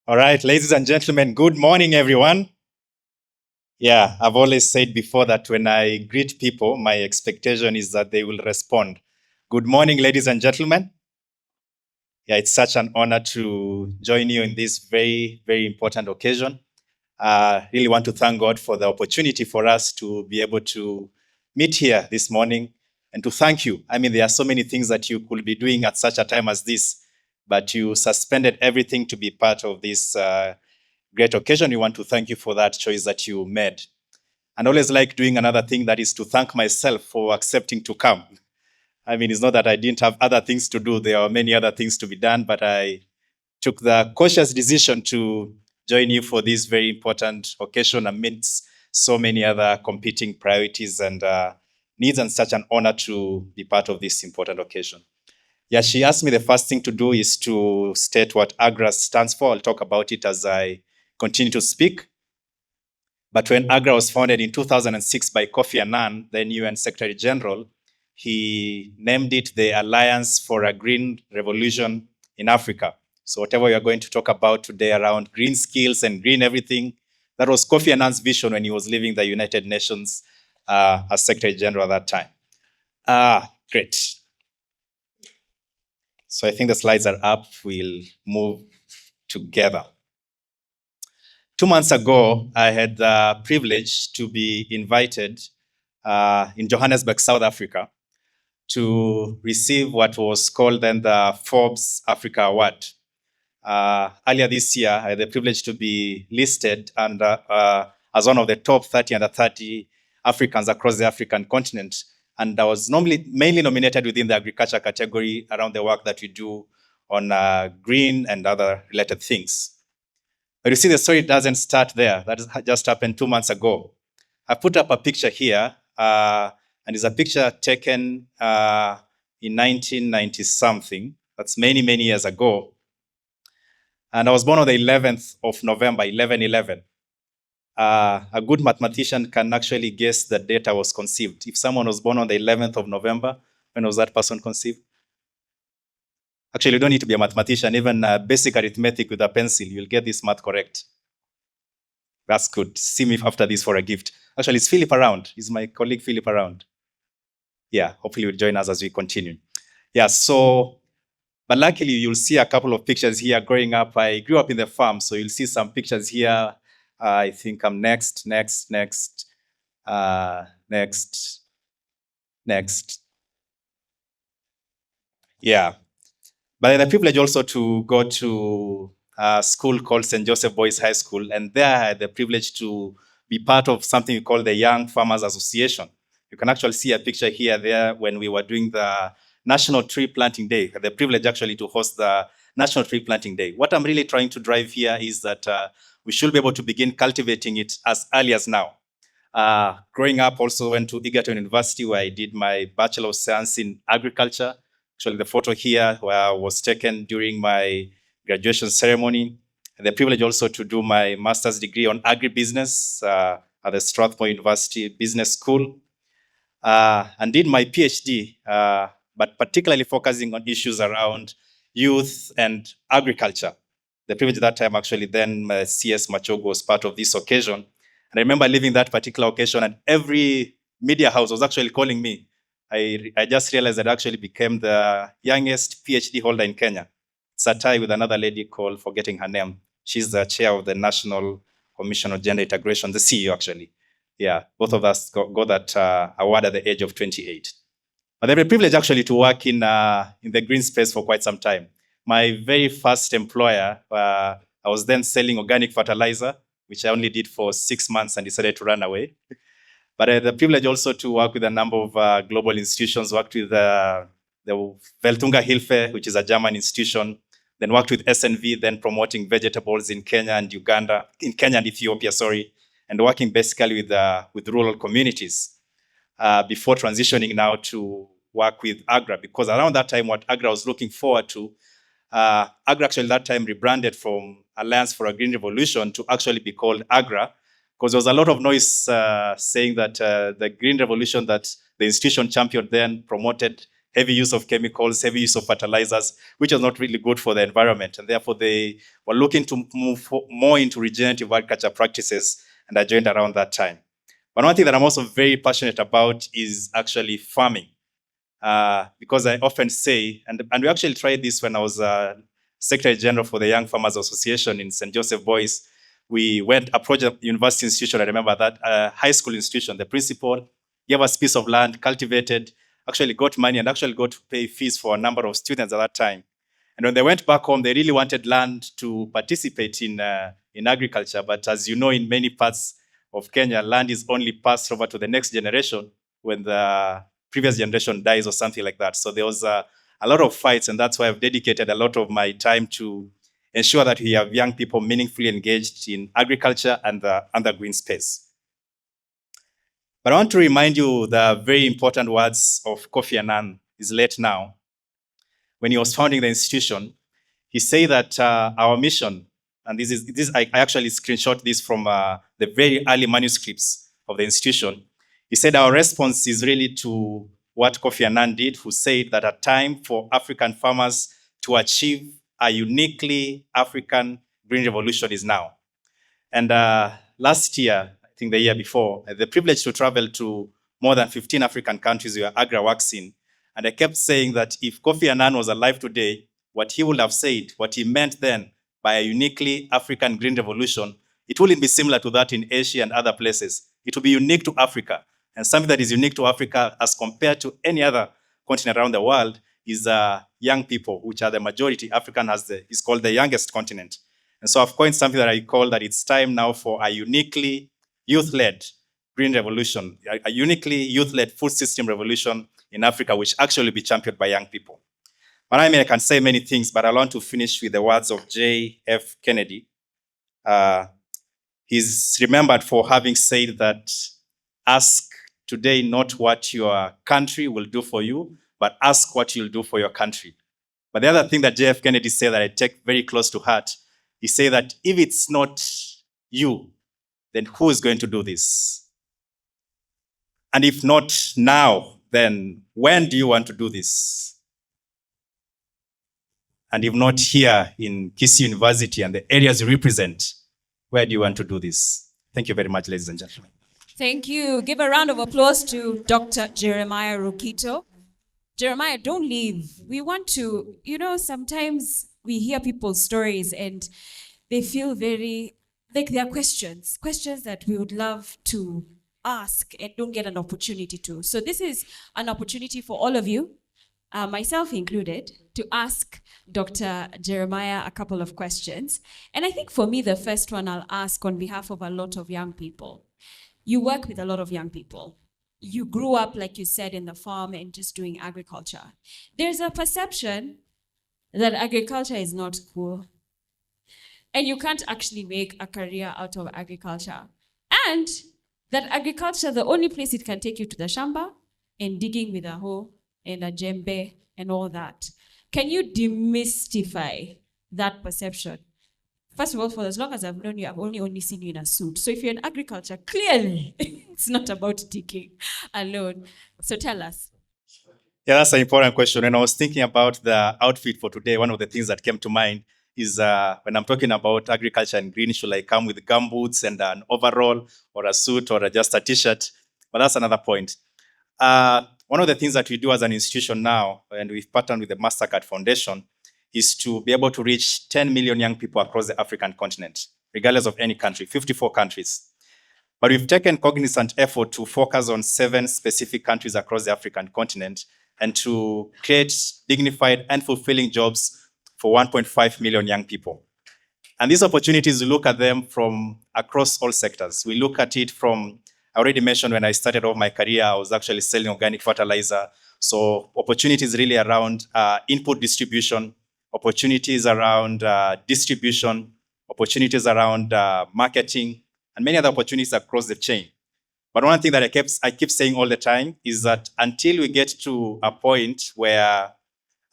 All right, ladies and gentlemen, good morning, everyone. Yeah, I've always said before that when I greet people, my expectation is that they will respond. Good morning, ladies and gentlemen. Yeah, it's such an honor to join you in this very, very important occasion. I really want to thank God for the opportunity for us to be able to meet here this morning and to thank you. I mean, there are so many things that you could be doing at such a time as this, but you suspended everything to be part of this great occasion. We want to thank you for that choice that you made. And I always like doing another thing, that is to thank myself for accepting to come. I mean, it's not that I didn't have other things to do. There are many other things to be done, but I took the cautious decision to join you for this very important occasion amidst so many other competing priorities and needs, and such an honor to be part of this important occasion. Yeah, she asked me the first thing to do is to state what Agra stands for. I'll talk about it as I continue to speak. But when Agra was founded in 2006 by Kofi Annan, then UN Secretary General, he named it the Alliance for a Green Revolution in Africa. So whatever we are going to talk about today around green skills and green everything, that was Kofi Annan's vision when he was leaving the United Nations as Secretary General at that time. Great. So I think the slides are up. We'll move together. 2 months ago, I had the privilege to be invited in Johannesburg, South Africa, to receive what was called then the Forbes Africa Award. Earlier this year, I had the privilege to be listed as one of the top 30 under 30 Africans across the African continent. And I was mainly nominated within the agriculture category around the work that we do on green and other related things. But you see, the story doesn't start there. That just happened 2 months ago. I put up a picture here, and it's a picture taken in 1990-something. That's many, many years ago. And I was born on the 11th of November, 11/11. A good mathematician can actually guess the date I was conceived. If someone was born on the 11th of November, when was that person conceived? Actually, you don't need to be a mathematician. Even basic arithmetic with a pencil, you'll get this math correct. That's good. See me after this for a gift. Actually, it's Philip around. Is my colleague Philip around? Yeah, hopefully you'll join us as we continue. Yeah, so, but luckily you'll see a couple of pictures here growing up. I grew up in the farm, so you'll see some pictures here. I think I'm next. Yeah. But I had the privilege also to go to a school called St. Joseph Boys High School. And there I had the privilege to be part of something we call the Young Farmers Association. You can actually see a picture here there when we were doing the National Tree Planting Day. I had the privilege actually to host the National Tree Planting Day. What I'm really trying to drive here is that we should be able to begin cultivating it as early as now. Growing up, also went to Egerton University, where I did my Bachelor of Science in Agriculture. Actually, the photo here was taken during my graduation ceremony. I had the privilege also to do my master's degree on agribusiness at the Strathmore University Business School, and did my PhD, but particularly focusing on issues around youth and agriculture. The privilege at that time, actually, then CS Machogo was part of this occasion. And I remember leaving that particular occasion, and every media house was actually calling me. I just realized that I actually became the youngest PhD holder in Kenya. It's a tie with another lady called, forgetting her name. She's the chair of the National Commission on Gender Integration, the CEO actually. Yeah, both of us got that award at the age of 28. But I had the privilege actually to work in the green space for quite some time. My very first employer, I was then selling organic fertilizer, which I only did for 6 months and decided to run away. But I had the privilege also to work with a number of global institutions, worked with the Weltunga Hilfe, which is a German institution, then worked with SNV, then promoting vegetables in Kenya and Ethiopia, and working basically with rural communities before transitioning now to work with Agra, because around that time, what Agra was looking forward to, Agra actually that time rebranded from Alliance for a Green Revolution to actually be called Agra, because there was a lot of noise saying that the Green Revolution that the institution championed then promoted heavy use of chemicals, heavy use of fertilizers, which was not really good for the environment. And therefore, they were looking to move more into regenerative agriculture practices, and I joined around that time. But one thing that I'm also very passionate about is actually farming. Because I often say, and we actually tried this when I was Secretary General for the Young Farmers Association in St. Joseph Boys. We approached a university institution, I remember that, high school institution. The principal gave us a piece of land, cultivated, actually got money, and actually got to pay fees for a number of students at that time. And when they went back home, they really wanted land to participate in agriculture. But as you know, in many parts of Kenya, land is only passed over to the next generation when the previous generation dies or something like that. So there was a lot of fights, and that's why I've dedicated a lot of my time to ensure that we have young people meaningfully engaged in agriculture and the green space. But I want to remind you the very important words of Kofi Annan. He's late now. When he was founding the institution, he said that our mission, and I actually screenshot this from the very early manuscripts of the institution. He said our response is really to what Kofi Annan did, who said that a time for African farmers to achieve a uniquely African green revolution is now. And last year, I think the year before, I had the privilege to travel to more than 15 African countries where Agra works in. And I kept saying that if Kofi Annan was alive today, what he would have said, what he meant then by a uniquely African green revolution, it wouldn't be similar to that in Asia and other places. It will be unique to Africa. And something that is unique to Africa as compared to any other continent around the world is young people, which are the majority. African is called the youngest continent. And so I've coined something that I call that it's time now for a uniquely youth-led green revolution, a uniquely youth-led food system revolution in Africa, which actually be championed by young people. But I can say many things, but I want to finish with the words of J.F. Kennedy. He's remembered for having said that, ask today not what your country will do for you, but ask what you'll do for your country. But the other thing that J.F. Kennedy said that I take very close to heart, he said that if it's not you, then who is going to do this? And if not now, then when do you want to do this? And if not here in Kisii University and the areas you represent, where do you want to do this? Thank you very much, ladies and gentlemen. Thank you. Give a round of applause to Dr. Jeremiah Rogito. Jeremiah, don't leave. We want to, sometimes we hear people's stories and they feel very, like they are questions that we would love to ask and don't get an opportunity to. So this is an opportunity for all of you, myself included, to ask Dr. Jeremiah a couple of questions. And I think for me, the first one I'll ask on behalf of a lot of young people. You work with a lot of young people. You grew up, like you said, in the farm and just doing agriculture. There's a perception that agriculture is not cool. And you can't actually make a career out of agriculture. And that agriculture, the only place it can take you to the shamba and digging with a hoe and a djembe and all that. Can you demystify that perception? First of all, for as long as I've known you, I've only seen you in a suit. So if you're in agriculture, clearly it's not about digging alone. So tell us. Yeah, that's an important question. And I was thinking about the outfit for today. One of the things that came to mind is when I'm talking about agriculture and green, should I come with gumboots and an overall or a suit or just a t-shirt? But that's another point. One of the things that we do as an institution now, and we've partnered with the MasterCard Foundation, is to be able to reach 10 million young people across the African continent, regardless of any country, 54 countries. But we've taken cognizant effort to focus on 7 specific countries across the African continent and to create dignified and fulfilling jobs for 1.5 million young people. And these opportunities, we look at them from across all sectors. We look at it from, I already mentioned when I started off my career, I was actually selling organic fertilizer. So opportunities really around input distribution, opportunities around distribution, opportunities around marketing, and many other opportunities across the chain. But one thing that I keep saying all the time is that until we get to a point where,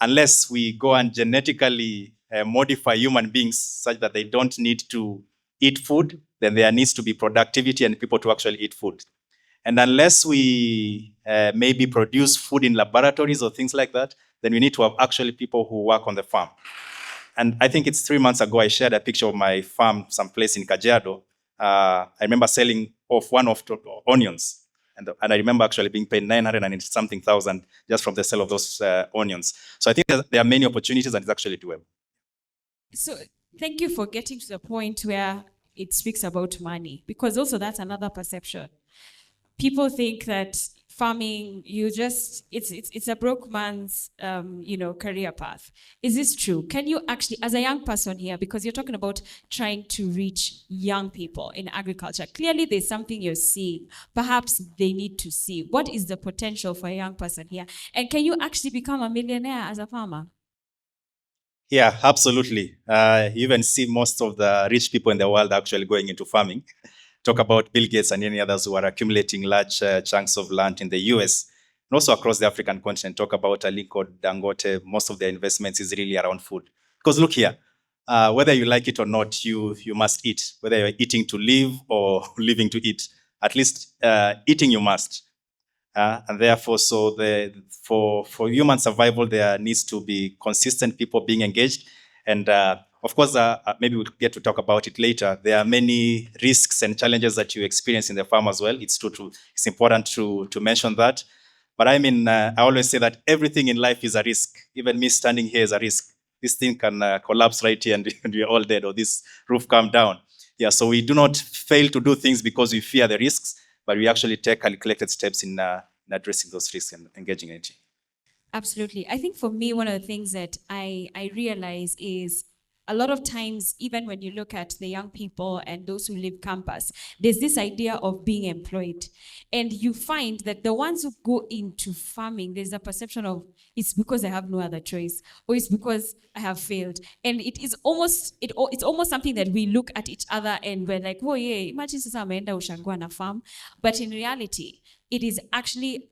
unless we go and genetically modify human beings such that they don't need to eat food, then there needs to be productivity and people to actually eat food. And unless we maybe produce food in laboratories or things like that, then we need to have actually people who work on the farm. And I think it's 3 months ago, I shared a picture of my farm someplace in Kajiado. I remember selling off one-off onions. And I remember actually being paid 900 and something thousand just from the sale of those onions. So I think there are many opportunities and it's actually doable. So thank you for getting to the point where it speaks about money, because also that's another perception. People think that farming, it's a broke man's, career path. Is this true? Can you actually, as a young person here, because you're talking about trying to reach young people in agriculture, clearly there's something you're seeing. Perhaps they need to see. What is the potential for a young person here? And can you actually become a millionaire as a farmer? Yeah, absolutely. You even see most of the rich people in the world actually going into farming. Talk about Bill Gates and any others who are accumulating large chunks of land in the US and also across the African continent. Talk about Aliko Dangote. Most of their investments is really around food. Because look here, whether you like it or not, you must eat. Whether you're eating to live or living to eat, at least eating you must. And therefore, so for human survival, there needs to be consistent people being engaged. And of course, maybe we'll get to talk about it later. There are many risks and challenges that you experience in the farm as well. It's it's important to mention that. But I mean, I always say that everything in life is a risk. Even me standing here is a risk. This thing can collapse right here and we're all dead, or this roof come down. Yeah, so we do not fail to do things because we fear the risks, but we actually take calculated steps in addressing those risks and engaging in it. Absolutely. I think for me, one of the things that I realize is a lot of times, even when you look at the young people and those who leave campus, there's this idea of being employed. And you find that the ones who go into farming, there's a perception of it's because I have no other choice, or it's because I have failed. And it's almost something that we look at each other and we're like, oh yeah, imagine sasa ameenda ushangwa na farm. But in reality, it is actually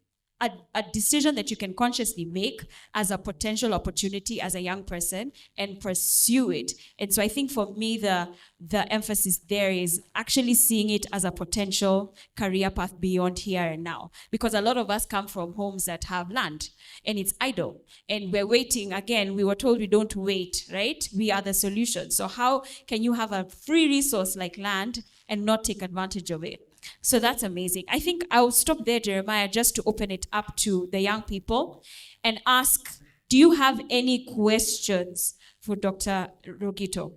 a decision that you can consciously make as a potential opportunity as a young person and pursue it. And so I think for me, the emphasis there is actually seeing it as a potential career path beyond here and now. Because a lot of us come from homes that have land and it's idle. And we're waiting. Again, we were told we don't wait, right? We are the solution. So how can you have a free resource like land and not take advantage of it? So that's amazing. I think I'll stop there, Jeremiah, just to open it up to the young people and ask, do you have any questions for Dr. Rogito?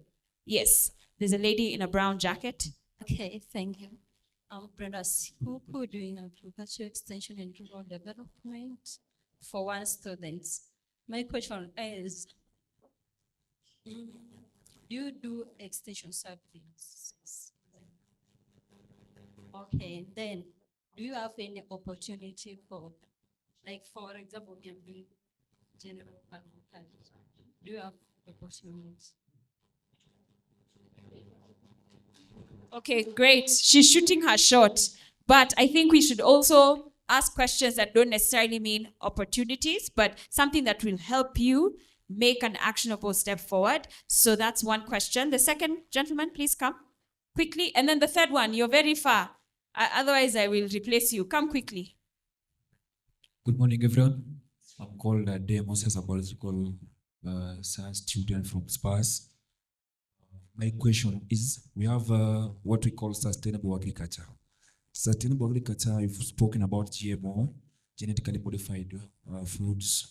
Yes, there's a lady in a brown jacket. Okay, thank you. I'm Brenda Sipuku, doing agriculture extension and rural development for one student. My question is, do you do extension services? Okay, then do you have any opportunity for, like, for example, can be general agriculture? Do you have opportunities? Okay, great. She's shooting her shot. But I think we should also ask questions that don't necessarily mean opportunities, but something that will help you make an actionable step forward. So that's one question. The second, gentleman, please come quickly. And then the third one, you're very far. Otherwise, I will replace you. Come quickly. Good morning, everyone. I'm called Demystifying, a biological science student from SPAS. My question is, we have what we call sustainable agriculture. Sustainable agriculture, we've spoken about GMO, genetically modified foods,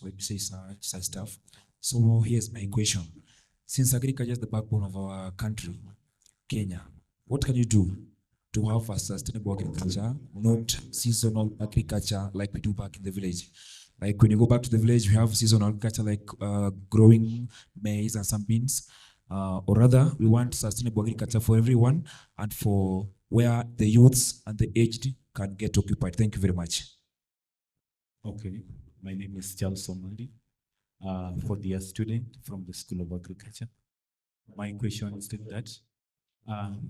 such stuff. So here's my question. Since agriculture is the backbone of our country, Kenya, what can you do to have a sustainable agriculture, not seasonal agriculture like we do back in the village? Like when you go back to the village, we have seasonal agriculture like growing maize and some beans. Or rather, we want sustainable agriculture for everyone and for where the youths and the aged can get occupied. Thank you very much. Okay, my name is Charles Somali, 4th-year student from the School of Agriculture. My question is that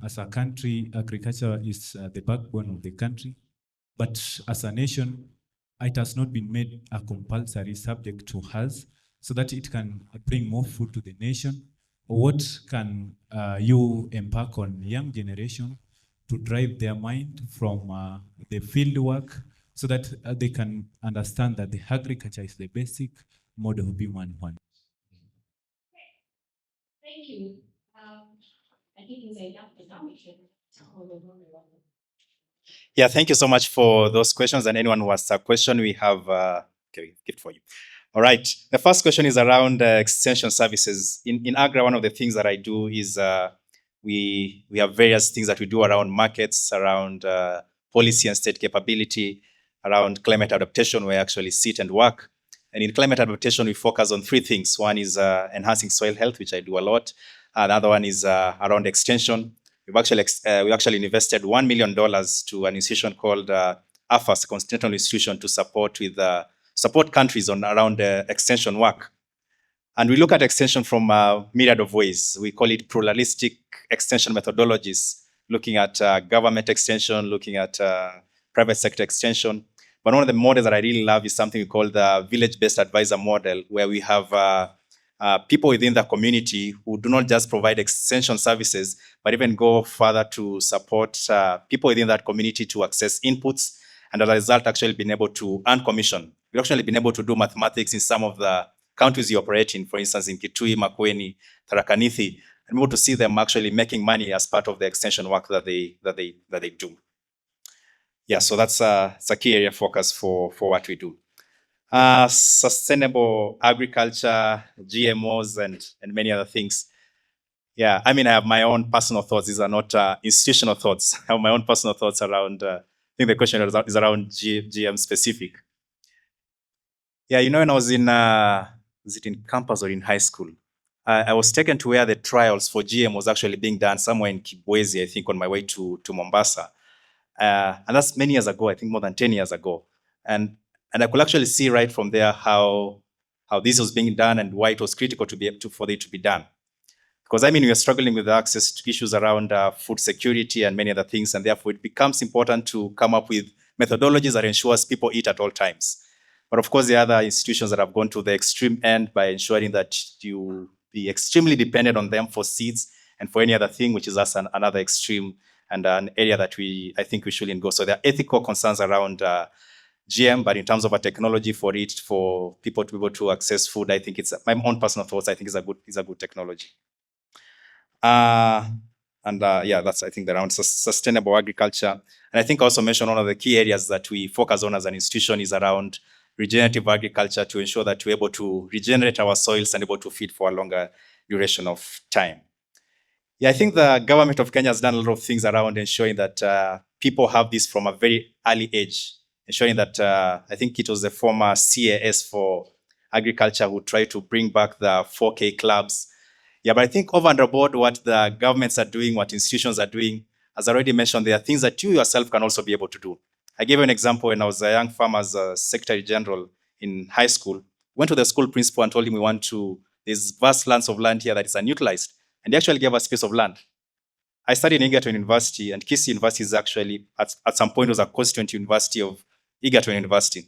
as a country, agriculture is the backbone of the country, but as a nation, it has not been made a compulsory subject to us so that it can bring more food to the nation. What can you embark on young generation to drive their mind from the field work so that they can understand that the agriculture is the basic model of human one. Thank you. I think it's enough information. Yeah, thank you so much for those questions. And anyone who has a question, we have gift for you. All right. The first question is around extension services. In Agra, one of the things that I do is we have various things that we do around markets, around policy and state capability, around climate adaptation, where I actually sit and work. And in climate adaptation, we focus on three things. One is enhancing soil health, which I do a lot. The other one is around extension. We actually invested $1 million to an institution called AFAS, a continental institution, to support countries around extension work. And we look at extension from a myriad of ways. We call it pluralistic extension methodologies, looking at government extension, looking at private sector extension. But one of the models that I really love is something we call the village-based advisor model, where we have people within the community who do not just provide extension services, but even go further to support people within that community to access inputs, and as a result, actually being able to earn commission. We've actually been able to do mathematics in some of the counties you operate in, for instance, in Kitui, Makueni, Tharaka Nithi, and we're able to see them actually making money as part of the extension work that they do. Yeah, so that's a key area of focus for what we do. Sustainable agriculture, GMOs, and many other things. Yeah, I mean, I have my own personal thoughts. These are not institutional thoughts. I have my own personal thoughts around, I think the question is around GM specific. Yeah, you know, when I was was it in campus or in high school? I was taken to where the trials for GM was actually being done somewhere in Kibwezi, I think, on my way to Mombasa. And that's many years ago, I think more than 10 years ago. And I could actually see right from there how this was being done and why it was critical for it to be done. Because I mean, we are struggling with access to issues around food security and many other things, and therefore it becomes important to come up with methodologies that ensures people eat at all times. But of course, there are other institutions that have gone to the extreme end by ensuring that you be extremely dependent on them for seeds and for any other thing, which is another extreme and an area that I think we shouldn't go. So there are ethical concerns around GM, but in terms of a technology for people to be able to access food, I think it's my own personal thoughts. I think it's a good technology. Yeah, that's I think around sustainable agriculture. And I think I also mentioned one of the key areas that we focus on as an institution is around regenerative agriculture to ensure that we're able to regenerate our soils and able to feed for a longer duration of time. Yeah, I think the government of Kenya has done a lot of things around ensuring that people have this from a very early age, ensuring that I think it was the former CAS for agriculture who tried to bring back the 4K clubs. Yeah, but I think over and above what the governments are doing, what institutions are doing, as I already mentioned, there are things that you yourself can also be able to do. I gave you an example when I was a young farmer's secretary general in high school. Went to the school principal and told him there's vast lands of land here that is unutilized. And he actually gave us a piece of land. I studied in Egerton University, and Kisii University is actually, at some point, was a constituent university of Egerton University.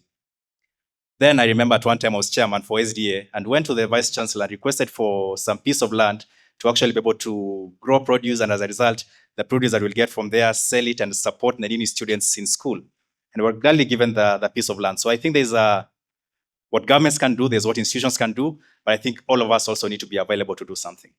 Then I remember at one time I was chairman for SDA and went to the vice chancellor and requested for some piece of land to actually be able to grow produce, and as a result, the produce that we'll get from there, sell it and support Nadini students in school. And we're gladly given the piece of land. So I think there's what governments can do, there's what institutions can do, but I think all of us also need to be available to do something.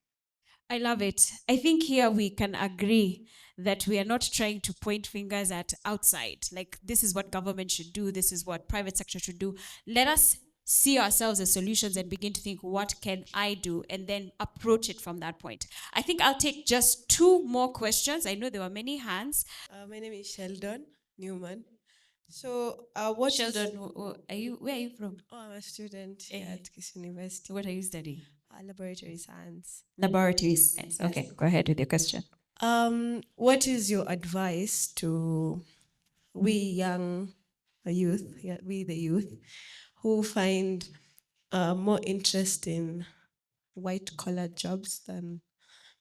I love it. I think here we can agree that we are not trying to point fingers at outside. Like, this is what government should do. This is what private sector should do. Let us see ourselves as solutions and begin to think, what can I do? And then approach it from that point. I think I'll take just two more questions. I know there were many hands. My name is Sheldon Newman. So, what Sheldon, where are you from? Oh, I'm a student here at Kisii University. What are you studying? Laboratory science. Laboratory science. Okay, go ahead with your question. What is your advice to we the youth, who find more interest in white-collar jobs than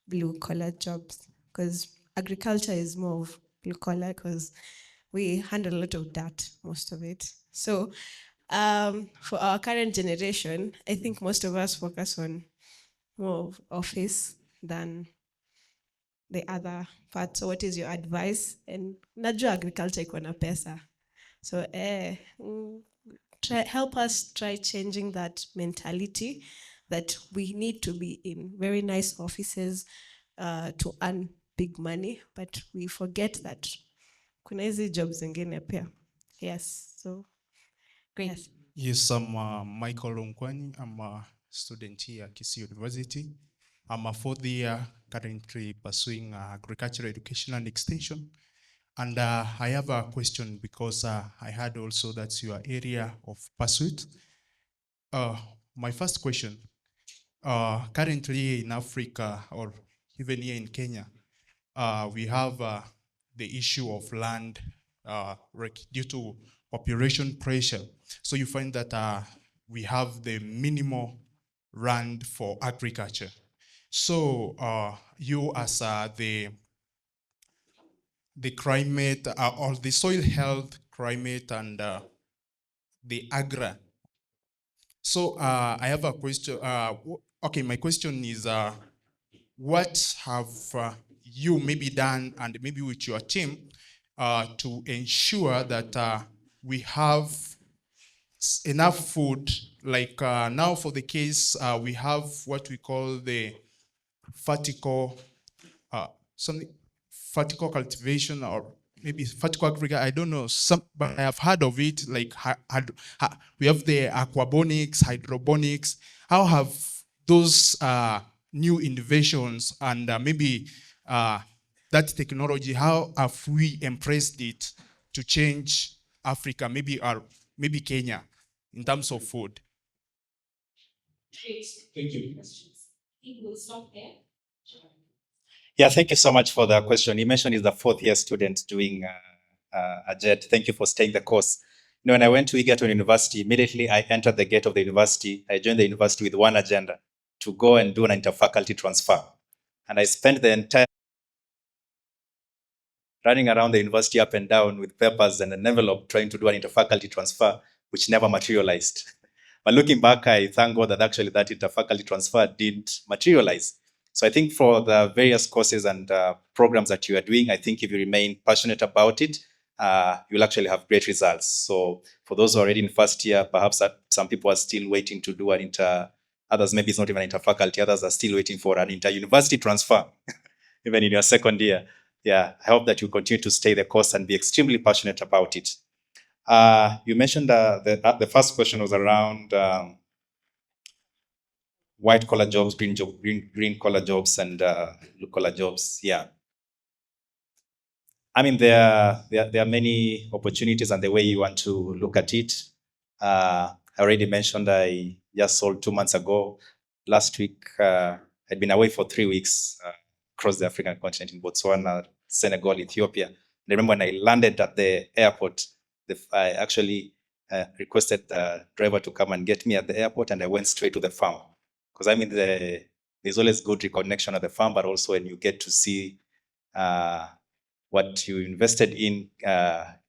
blue-collar jobs? Because agriculture is more of blue-collar because we handle a lot of that, most of it. So for our current generation, I think most of us focus on more of office than the other part. So what is your advice? And najua agriculture iko na pesa. So help us try changing that mentality that we need to be in very nice offices to earn big money, but we forget that kuna hizi jobs zingine pia. Yes, so Great. yes. Yes, I'm Michael Onkwani. I'm a student here at Kisii University. I'm a fourth year, currently pursuing agricultural education and extension. And I have a question because I heard also that's your area of pursuit. My first question, currently in Africa or even here in Kenya, we have the issue of land due to population pressure. So you find that we have the minimal land for agriculture. So you as the climate or the soil health, climate, and the Agra. So I have a question. Okay, my question is, what have you maybe done and maybe with your team to ensure that we have enough food? Like now for the case, we have what we call the vertical, vertical cultivation or maybe vertical agriculture. I don't know, but I have heard of it. Like we have the aquaponics, hydroponics. How have those new innovations and maybe that technology, how have we embraced it to change Africa, maybe Kenya, in terms of food? Thank you. Yeah, thank you so much for the question. You mentioned he's the fourth year student doing a JET. Thank you for staying the course. You know, when I went to Egerton University, immediately I entered the gate of the university. I joined the university with one agenda, to go and do an interfaculty transfer. And I spent the entire running around the university up and down with papers and an envelope trying to do an interfaculty transfer, which never materialized. But looking back, I thank God that actually that interfaculty transfer did materialize. So I think for the various courses and programs that you are doing, I think if you remain passionate about it, you'll actually have great results. So for those who are already in first year, perhaps some people are still waiting to do an others maybe it's not even interfaculty, others are still waiting for an inter-university transfer, even in your second year. Yeah, I hope that you continue to stay the course and be extremely passionate about it. You mentioned the first question was around white collar jobs, green collar jobs, and blue collar jobs. Yeah, I mean there are many opportunities and the way you want to look at it. I already mentioned I just sold 2 months ago. Last week I'd been away for 3 weeks across the African continent in Botswana, Senegal, Ethiopia. And I remember when I landed at the airport, I actually requested the driver to come and get me at the airport, and I went straight to the farm. Because I mean, there's always good reconnection at the farm, but also when you get to see what you invested in,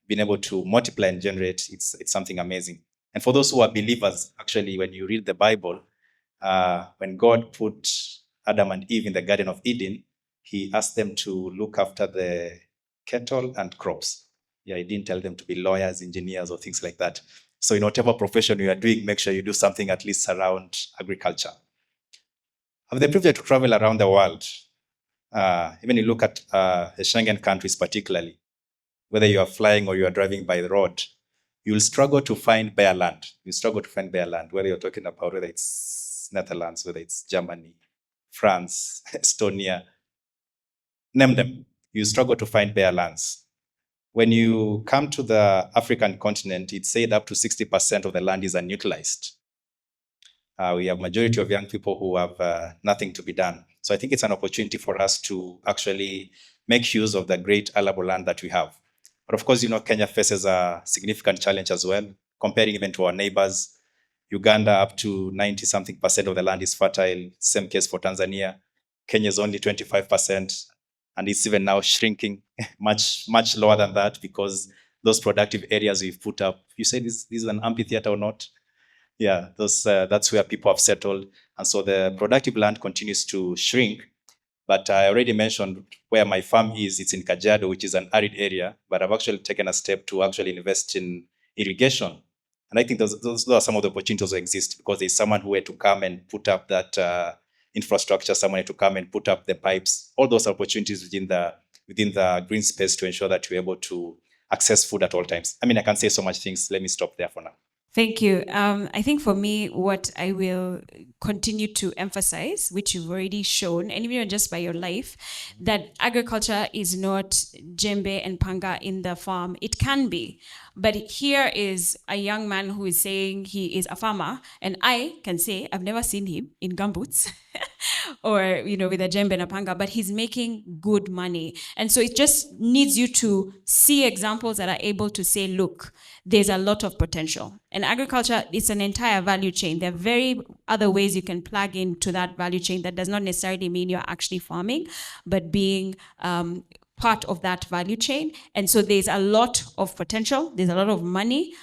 being able to multiply and generate, it's something amazing. And for those who are believers, actually, when you read the Bible, when God put Adam and Eve in the Garden of Eden, he asked them to look after the cattle and crops. Yeah, he didn't tell them to be lawyers, engineers, or things like that. So in whatever profession you are doing, make sure you do something at least around agriculture. I have the privilege to travel around the world. Even you look at the Schengen countries particularly, whether you are flying or you are driving by the road, you will struggle to find bare land. You struggle to find bare land, whether you're talking about whether it's Netherlands, whether it's Germany, France, Estonia, name them. You struggle to find bare lands. When you come to the African continent, it's said up to 60% of the land is unutilized. We have majority of young people who have nothing to be done. So I think it's an opportunity for us to actually make use of the great arable land that we have. But of course, you know, Kenya faces a significant challenge as well, comparing even to our neighbors. Uganda, up to 90-something% of the land is fertile. Same case for Tanzania. Kenya is only 25%, and it's even now shrinking much lower than that, because those productive areas we've put up, you say this is an amphitheater or not? Yeah, that's where people have settled. And so the productive land continues to shrink. But I already mentioned where my farm is. It's in Kajiado, which is an arid area, but I've actually taken a step to actually invest in irrigation. And I think those are some of the opportunities that exist because there's someone who had to come and put up that infrastructure, someone had to come and put up the pipes. All those opportunities within the green space to ensure that you're able to access food at all times. I mean, I can say so much things. Let me stop there for now. Thank you. I think for me, what I will continue to emphasize, which you've already shown, and even just by your life, that agriculture is not djembe and panga in the farm. It can be. But here is a young man who is saying he is a farmer, and I can say I've never seen him in gumboots or with a djembe and a panga, but he's making good money. And so it just needs you to see examples that are able to say, look, there's a lot of potential. And agriculture is an entire value chain. There are very other ways you can plug into that value chain that does not necessarily mean you're actually farming, but being part of that value chain. And so there's a lot of potential. There's a lot of money.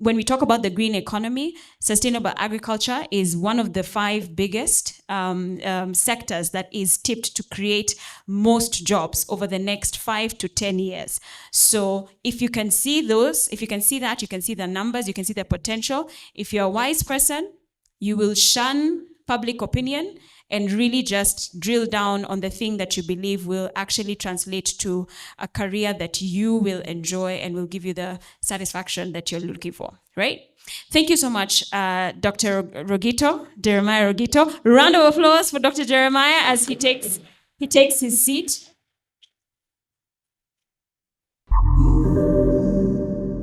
When we talk about the green economy, sustainable agriculture is one of the 5 biggest sectors that is tipped to create most jobs over the next 5 to 10 years. So if you can see those, if you can see that, you can see the numbers, you can see the potential. If you're a wise person, you will shun public opinion and really just drill down on the thing that you believe will actually translate to a career that you will enjoy and will give you the satisfaction that you're looking for, right? Thank you so much, Dr. Rogito, Jeremiah Rogito. Round of applause for Dr. Jeremiah as he takes his seat.